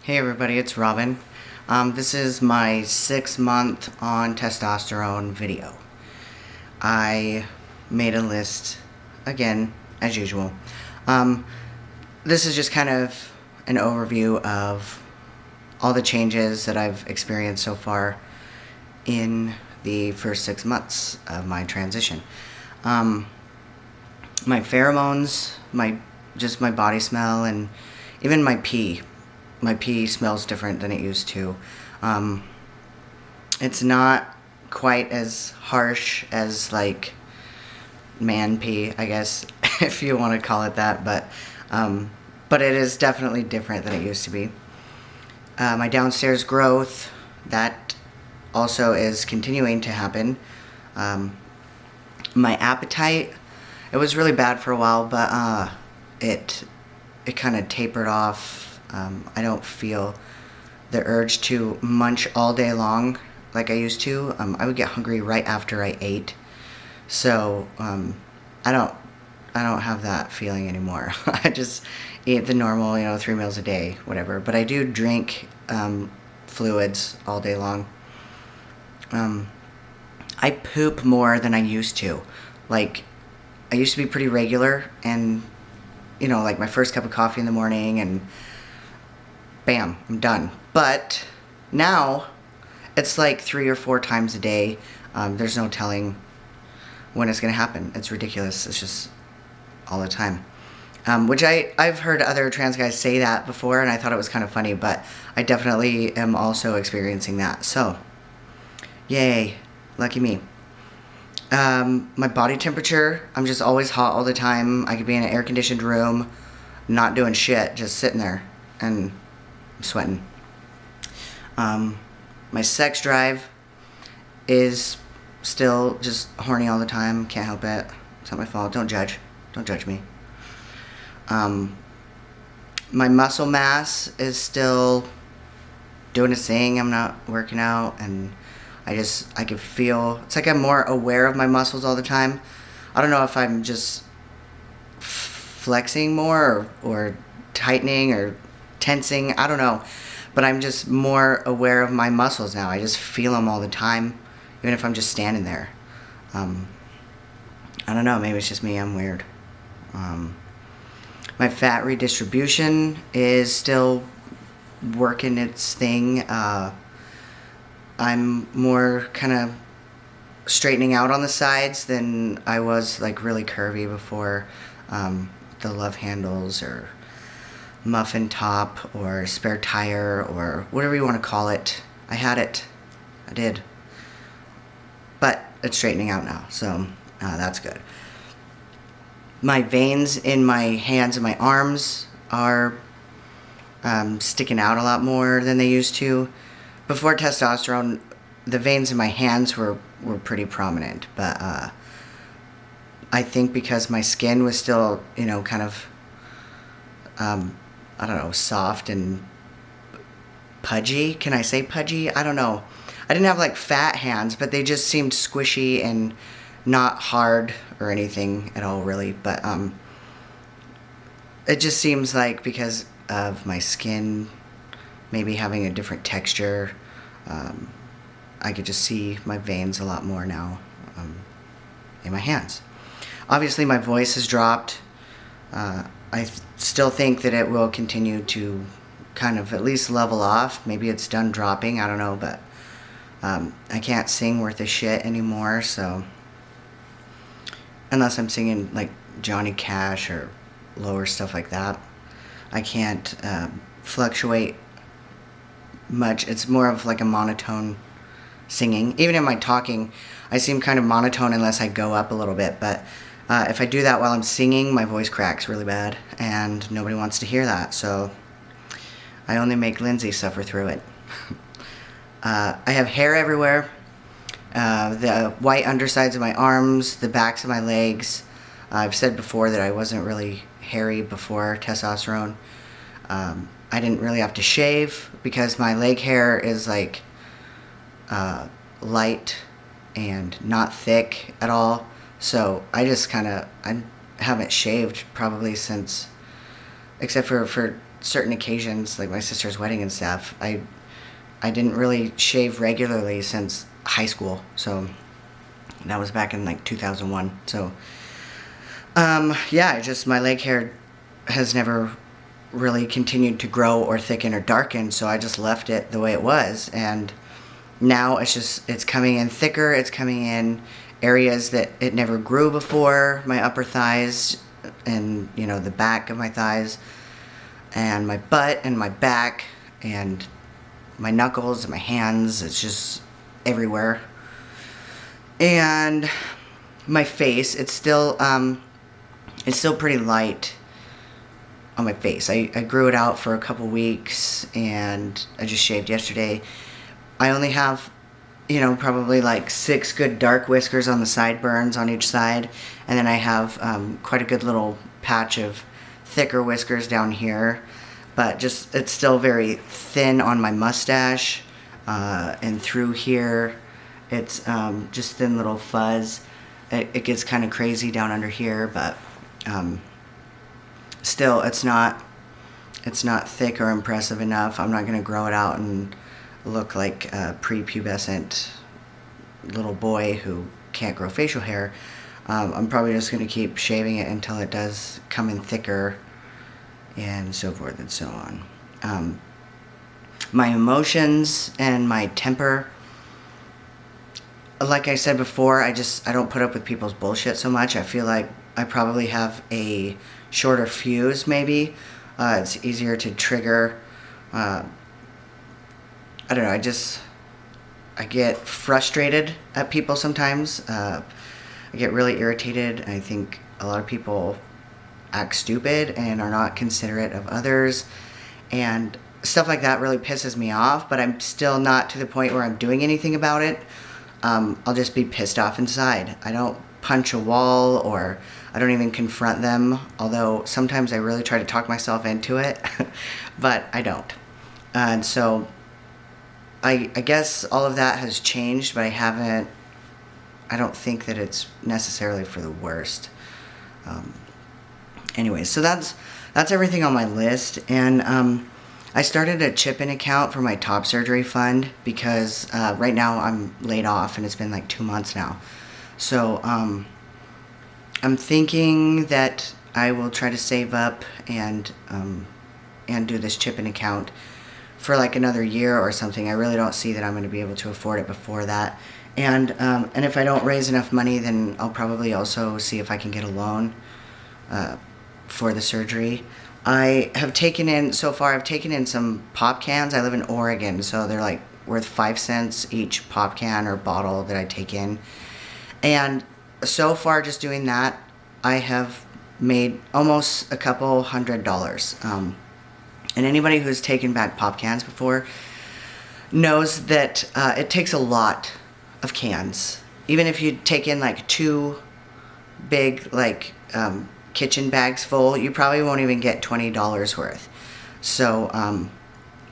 Hey everybody, it's Robin. This is my 6-month on testosterone video. I made a list, again, as usual. This is just kind of an overview of all the changes that I've experienced so far in the first 6 months of my transition. My pheromones, my body smell, and even my pee. My pee smells different than it used to. It's not quite as harsh as like man pee, I guess, if you want to call it that, but it is definitely different than it used to be. My downstairs growth, that also is continuing to happen. My appetite, it was really bad for a while, but it kind of tapered off. I don't feel the urge to munch all day long like I used to. I would get hungry right after I ate, so I don't have that feeling anymore. I just eat the normal, 3 meals a day, whatever. But I do drink fluids all day long. I poop more than I used to. Like, I used to be pretty regular, and like my first cup of coffee in the morning, and bam, I'm done. But now it's like 3 or 4 times a day. There's no telling when it's gonna happen. It's ridiculous. It's just all the time. Which I've heard other trans guys say that before, and I thought it was kind of funny, but I definitely am also experiencing that. So, yay, lucky me. My body temperature, I'm just always hot all the time. I could be in an air-conditioned room, not doing shit, just sitting there, and I'm sweating. My sex drive is still just horny all the time. Can't help it. It's not my fault. Don't judge. Don't judge me. My muscle mass is still doing its thing. I'm not working out, and I can feel, it's like I'm more aware of my muscles all the time. I don't know if I'm just flexing more or tightening or tensing. I don't know. But I'm just more aware of my muscles now. I just feel them all the time, even if I'm just standing there. I don't know. Maybe it's just me. I'm weird. My fat redistribution is still working its thing. I'm more kind of straightening out on the sides than I was, like, really curvy before. The love handles or muffin top or spare tire or whatever you want to call it. I had it. I did. But it's straightening out now, so that's good. My veins in my hands and my arms are sticking out a lot more than they used to. Before testosterone, the veins in my hands were pretty prominent, but I think because my skin was still, kind of, I don't know, soft and pudgy. Can I say pudgy? I don't know. I didn't have like fat hands, but they just seemed squishy and not hard or anything at all, really. But it just seems like because of my skin maybe having a different texture, I could just see my veins a lot more now in my hands. Obviously, my voice has dropped. I still think that it will continue to kind of at least level off. Maybe it's done dropping, I don't know, but I can't sing worth a shit anymore, so unless I'm singing like Johnny Cash or lower stuff like that, I can't fluctuate much. It's more of like a monotone singing. Even in my talking, I seem kind of monotone unless I go up a little bit, but if I do that while I'm singing, my voice cracks really bad, and nobody wants to hear that, so I only make Lindsay suffer through it. I have hair everywhere. The white undersides of my arms, the backs of my legs. I've said before that I wasn't really hairy before testosterone. I didn't really have to shave because my leg hair is like light and not thick at all. So I haven't shaved probably since, except for certain occasions, like my sister's wedding and stuff, I didn't really shave regularly since high school. So that was back in like 2001. So yeah, my leg hair has never really continued to grow or thicken or darken, so I just left it the way it was. And now it's coming in thicker. It's coming in areas that it never grew before, my upper thighs and, the back of my thighs and my butt and my back and my knuckles and my hands. It's just everywhere. And my face, it's still pretty light on my face. I grew it out for a couple weeks and I just shaved yesterday. I only have, probably like 6 good dark whiskers on the sideburns on each side. And then I have quite a good little patch of thicker whiskers down here. But it's still very thin on my mustache. And through here, it's just thin little fuzz. It gets kind of crazy down under here, but still, it's not thick or impressive enough. I'm not going to grow it out and look like a prepubescent little boy who can't grow facial hair. I'm probably just going to keep shaving it until it does come in thicker and so forth and so on. My emotions and my temper, like I said before, I don't put up with people's bullshit so much. I feel like I probably have a shorter fuse, maybe. It's easier to trigger. I don't know, I get frustrated at people sometimes. I get really irritated. I think a lot of people act stupid and are not considerate of others. And stuff like that really pisses me off, but I'm still not to the point where I'm doing anything about it. I'll just be pissed off inside. I don't punch a wall, or I don't even confront them, although sometimes I really try to talk myself into it, but I don't. And so I guess all of that has changed, but I don't think that it's necessarily for the worst. Anyway, so that's everything on my list. And I started a chip-in account for my top surgery fund because right now I'm laid off and it's been like 2 months now. So I'm thinking that I will try to save up and do this chip-in account for like another year or something. I really don't see that I'm going to be able to afford it before that. And if I don't raise enough money, then I'll probably also see if I can get a loan for the surgery. I've taken in some pop cans. I live in Oregon, so they're like worth 5 cents each pop can or bottle that I take in. And so far, just doing that, I have made almost a couple $100. And anybody who's taken back pop cans before knows that it takes a lot of cans. Even if you take in like 2 big kitchen bags full, you probably won't even get $20 worth. So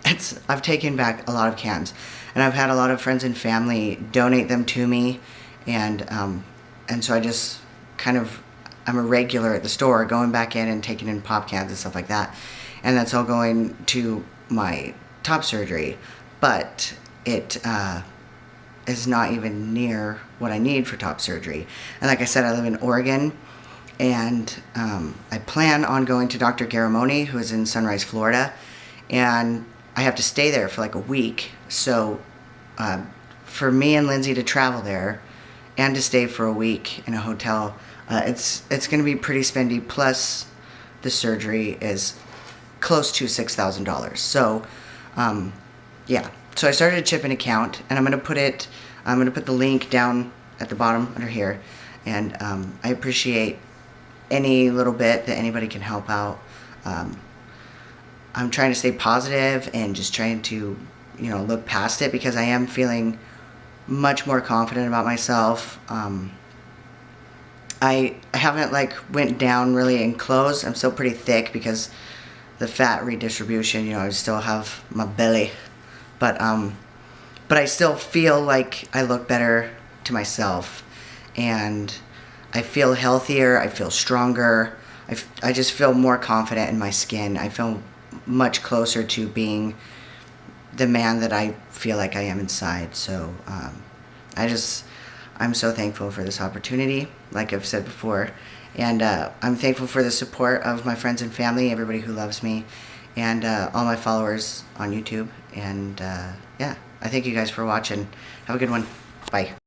I've taken back a lot of cans, and I've had a lot of friends and family donate them to me, and so I just I'm a regular at the store, going back in and taking in pop cans and stuff like that, and that's all going to my top surgery. But it is not even near what I need for top surgery. And like I said, I live in Oregon, and I plan on going to Dr. Garamoni, who is in Sunrise, Florida, and I have to stay there for like a week. So for me and Lindsay to travel there and to stay for a week in a hotel, it's going to be pretty spendy. Plus, the surgery is close to $6,000. So yeah. So I started a chip-in account, and I'm going to put the link down at the bottom under here, and I appreciate any little bit that anybody can help out. I'm trying to stay positive and just trying to, look past it, because I am feeling much more confident about myself. I haven't went down really in clothes. I'm still pretty thick because the fat redistribution, I still have my belly, but I still feel like I look better to myself, and I feel healthier, I feel stronger, I just feel more confident in my skin. I feel much closer to being the man that I feel like I am inside. So I'm so thankful for this opportunity, like I've said before. And I'm thankful for the support of my friends and family, everybody who loves me, and all my followers on YouTube. And yeah, I thank you guys for watching. Have a good one. Bye.